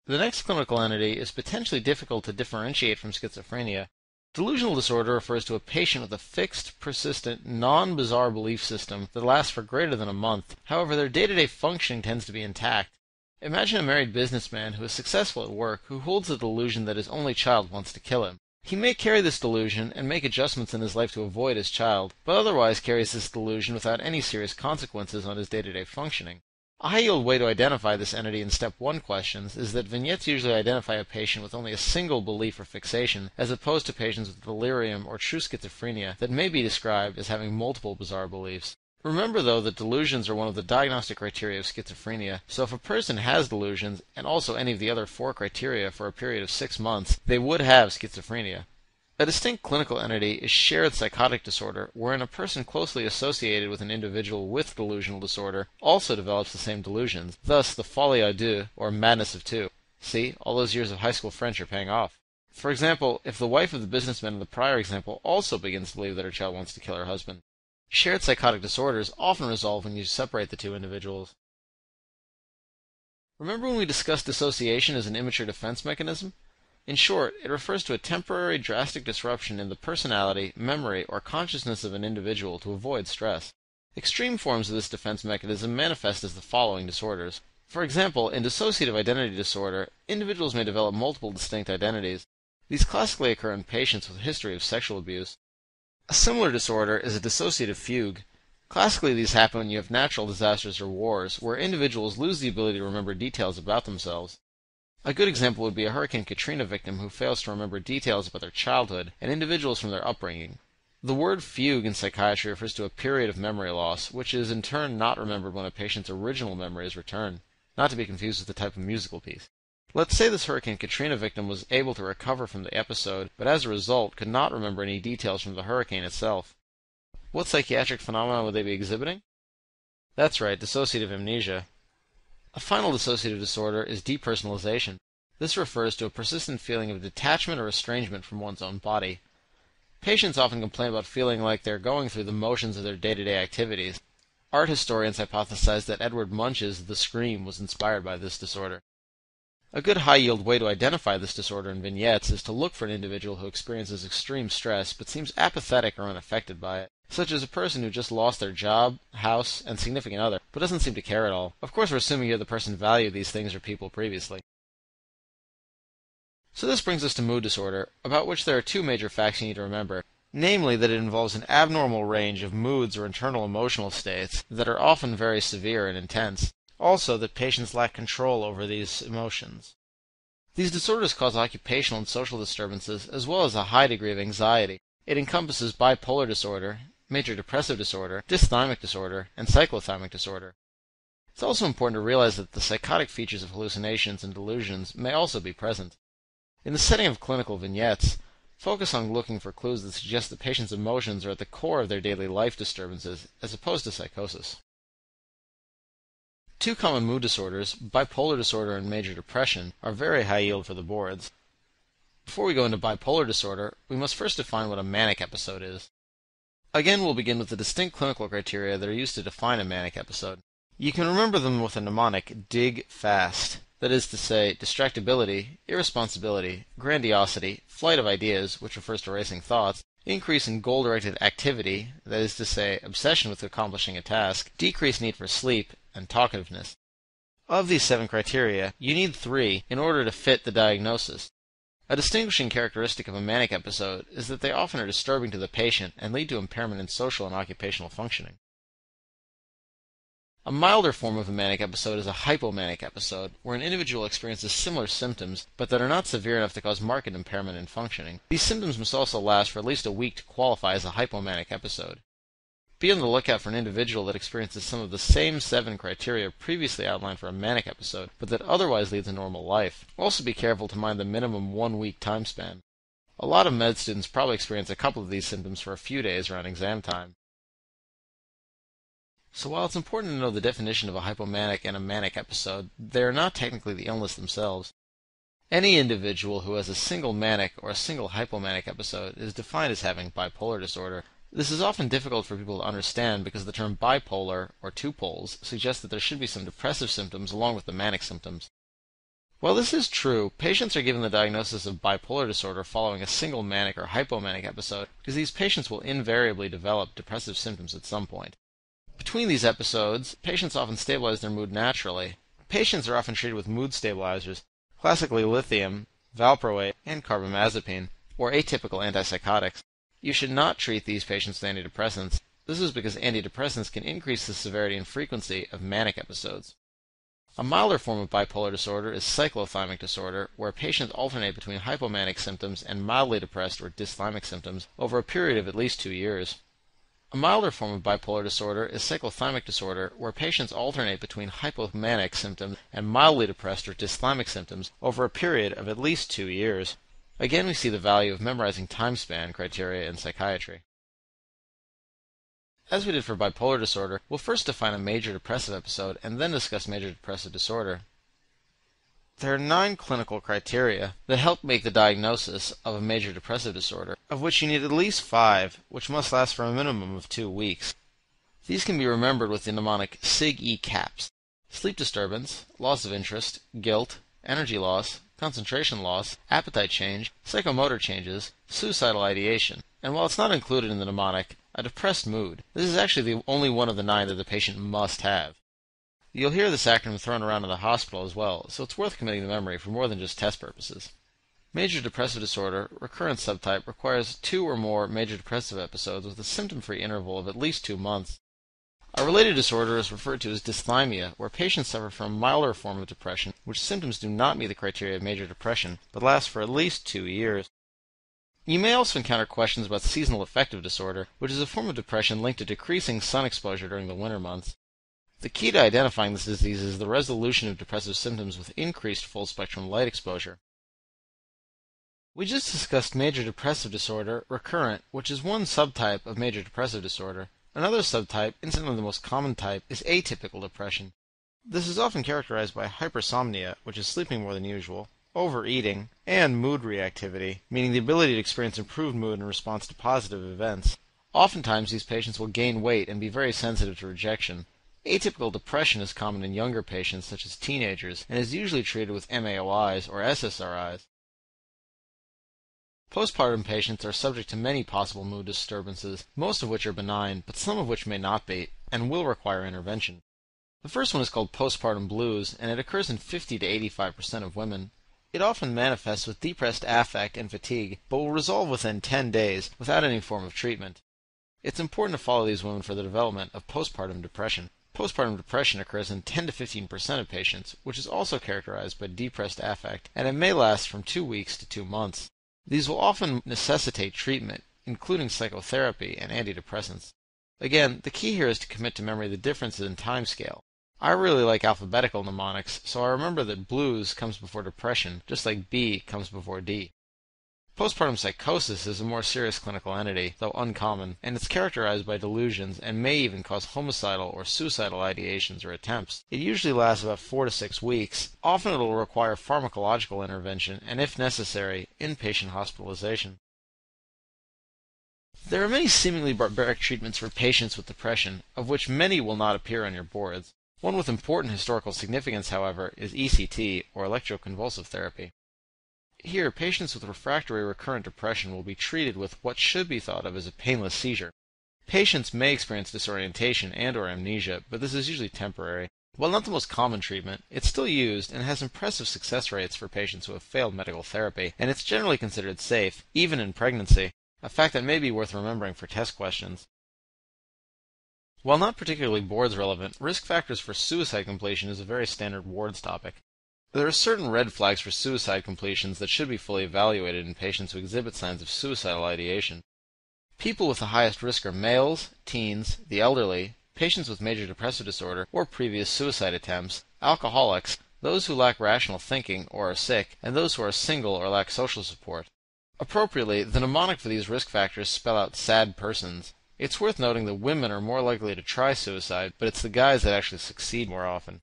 The next clinical entity is potentially difficult to differentiate from schizophrenia. Delusional disorder refers to a patient with a fixed, persistent, non-bizarre belief system that lasts for greater than a month. However, their day-to-day functioning tends to be intact. Imagine a married businessman who is successful at work who holds the delusion that his only child wants to kill him. He may carry this delusion and make adjustments in his life to avoid his child, but otherwise carries this delusion without any serious consequences on his day-to-day functioning. A high-yield way to identify this entity in Step 1 questions is that vignettes usually identify a patient with only a single belief or fixation, as opposed to patients with delirium or true schizophrenia that may be described as having multiple bizarre beliefs. Remember, though, that delusions are one of the diagnostic criteria of schizophrenia, so if a person has delusions, and also any of the other 4 criteria for a period of 6 months, they would have schizophrenia. A distinct clinical entity is shared psychotic disorder, wherein a person closely associated with an individual with delusional disorder also develops the same delusions, thus the folie à deux, or madness of two. See, all those years of high school French are paying off. For example, if the wife of the businessman in the prior example also begins to believe that her child wants to kill her husband. Shared psychotic disorders often resolve when you separate the two individuals. Remember when we discussed dissociation as an immature defense mechanism? In short, it refers to a temporary drastic disruption in the personality, memory, or consciousness of an individual to avoid stress. Extreme forms of this defense mechanism manifest as the following disorders. For example, in dissociative identity disorder, individuals may develop multiple distinct identities. These classically occur in patients with a history of sexual abuse. A similar disorder is a dissociative fugue. Classically, these happen when you have natural disasters or wars, where individuals lose the ability to remember details about themselves. A good example would be a Hurricane Katrina victim who fails to remember details about their childhood and individuals from their upbringing. The word fugue in psychiatry refers to a period of memory loss, which is in turn not remembered when a patient's original memory is returned, not to be confused with the type of musical piece. Let's say this Hurricane Katrina victim was able to recover from the episode, but as a result could not remember any details from the hurricane itself. What psychiatric phenomena would they be exhibiting? That's right, dissociative amnesia. A final dissociative disorder is depersonalization. This refers to a persistent feeling of detachment or estrangement from one's own body. Patients often complain about feeling like they're going through the motions of their day-to-day activities. Art historians hypothesize that Edward Munch's The Scream was inspired by this disorder. A good high-yield way to identify this disorder in vignettes is to look for an individual who experiences extreme stress but seems apathetic or unaffected by it, such as a person who just lost their job, house, and significant other, but doesn't seem to care at all. Of course, we're assuming here the person valued these things or people previously. So this brings us to mood disorder, about which there are 2 major facts you need to remember, namely that it involves an abnormal range of moods or internal emotional states that are often very severe and intense. Also, that patients lack control over these emotions. These disorders cause occupational and social disturbances, as well as a high degree of anxiety. It encompasses bipolar disorder, major depressive disorder, dysthymic disorder, and cyclothymic disorder. It's also important to realize that the psychotic features of hallucinations and delusions may also be present. In the setting of clinical vignettes, focus on looking for clues that suggest the patient's emotions are at the core of their daily life disturbances, as opposed to psychosis. 2 common mood disorders, bipolar disorder and major depression, are very high yield for the boards. Before we go into bipolar disorder, we must first define what a manic episode is. Again, we'll begin with the distinct clinical criteria that are used to define a manic episode. You can remember them with a mnemonic, dig fast. That is to say, distractibility, irresponsibility, grandiosity, flight of ideas, which refers to racing thoughts, increase in goal-directed activity, that is to say, obsession with accomplishing a task, decreased need for sleep, and talkativeness. Of these 7 criteria, you need 3 in order to fit the diagnosis. A distinguishing characteristic of a manic episode is that they often are disturbing to the patient and lead to impairment in social and occupational functioning. A milder form of a manic episode is a hypomanic episode, where an individual experiences similar symptoms, but that are not severe enough to cause marked impairment in functioning. These symptoms must also last for at least a week to qualify as a hypomanic episode. Be on the lookout for an individual that experiences some of the same 7 criteria previously outlined for a manic episode, but that otherwise leads a normal life. Also be careful to mind the minimum 1-week time span. A lot of med students probably experience a couple of these symptoms for a few days around exam time. So while it's important to know the definition of a hypomanic and a manic episode, they are not technically the illness themselves. Any individual who has a single manic or a single hypomanic episode is defined as having bipolar disorder. This is often difficult for people to understand because the term bipolar, or 2 poles, suggests that there should be some depressive symptoms along with the manic symptoms. While this is true, patients are given the diagnosis of bipolar disorder following a single manic or hypomanic episode because these patients will invariably develop depressive symptoms at some point. Between these episodes, patients often stabilize their mood naturally. Patients are often treated with mood stabilizers, classically lithium, valproate, and carbamazepine, or atypical antipsychotics. You should not treat these patients with antidepressants. This is because antidepressants can increase the severity and frequency of manic episodes. A milder form of bipolar disorder is cyclothymic disorder, where patients alternate between hypomanic symptoms and mildly depressed or dysthymic symptoms over a period of at least 2 years. A milder form of bipolar disorder is cyclothymic disorder, where patients alternate between hypomanic symptoms and mildly depressed or dysthymic symptoms over a period of at least 2 years. Again, we see the value of memorizing time span criteria in psychiatry. As we did for bipolar disorder, we'll first define a major depressive episode and then discuss major depressive disorder. There are 9 clinical criteria that help make the diagnosis of a major depressive disorder, of which you need at least 5, which must last for a minimum of 2 weeks. These can be remembered with the mnemonic SIG-E CAPS: sleep disturbance, loss of interest, guilt, energy loss, concentration loss, appetite change, psychomotor changes, suicidal ideation, and while it's not included in the mnemonic, a depressed mood. This is actually the only one of the 9 that the patient must have. You'll hear this acronym thrown around in the hospital as well, so it's worth committing to memory for more than just test purposes. Major depressive disorder, recurrent subtype, requires 2 or more major depressive episodes with a symptom-free interval of at least 2 months. A related disorder is referred to as dysthymia, where patients suffer from a milder form of depression, which symptoms do not meet the criteria of major depression, but last for at least 2 years. You may also encounter questions about seasonal affective disorder, which is a form of depression linked to decreasing sun exposure during the winter months. The key to identifying this disease is the resolution of depressive symptoms with increased full-spectrum light exposure. We just discussed major depressive disorder, recurrent, which is one subtype of major depressive disorder. Another subtype, incidentally the most common type, is atypical depression. This is often characterized by hypersomnia, which is sleeping more than usual, overeating, and mood reactivity, meaning the ability to experience improved mood in response to positive events. Oftentimes, these patients will gain weight and be very sensitive to rejection. Atypical depression is common in younger patients, such as teenagers, and is usually treated with MAOIs or SSRIs. Postpartum patients are subject to many possible mood disturbances, most of which are benign, but some of which may not be, and will require intervention. The first one is called postpartum blues, and it occurs in 50 to 85% of women. It often manifests with depressed affect and fatigue, but will resolve within 10 days without any form of treatment. It's important to follow these women for the development of postpartum depression. Postpartum depression occurs in 10 to 15% of patients, which is also characterized by depressed affect, and it may last from 2 weeks to 2 months. These will often necessitate treatment, including psychotherapy and antidepressants. Again, the key here is to commit to memory the differences in time scale. I really like alphabetical mnemonics, so I remember that blues comes before depression, just like B comes before D. Postpartum psychosis is a more serious clinical entity, though uncommon, and it's characterized by delusions and may even cause homicidal or suicidal ideations or attempts. It usually lasts about 4 to 6 weeks. Often it will require pharmacological intervention and, if necessary, inpatient hospitalization. There are many seemingly barbaric treatments for patients with depression, of which many will not appear on your boards. One with important historical significance, however, is ECT, or electroconvulsive therapy. Here, patients with refractory recurrent depression will be treated with what should be thought of as a painless seizure. Patients may experience disorientation and/or amnesia, but this is usually temporary. While not the most common treatment, it's still used and has impressive success rates for patients who have failed medical therapy, and it's generally considered safe, even in pregnancy, a fact that may be worth remembering for test questions. While not particularly boards relevant, risk factors for suicide completion is a very standard wards topic. There are certain red flags for suicide completions that should be fully evaluated in patients who exhibit signs of suicidal ideation. People with the highest risk are males, teens, the elderly, patients with major depressive disorder or previous suicide attempts, alcoholics, those who lack rational thinking or are sick, and those who are single or lack social support. Appropriately, the mnemonic for these risk factors spell out sad persons. It's worth noting that women are more likely to try suicide, but it's the guys that actually succeed more often.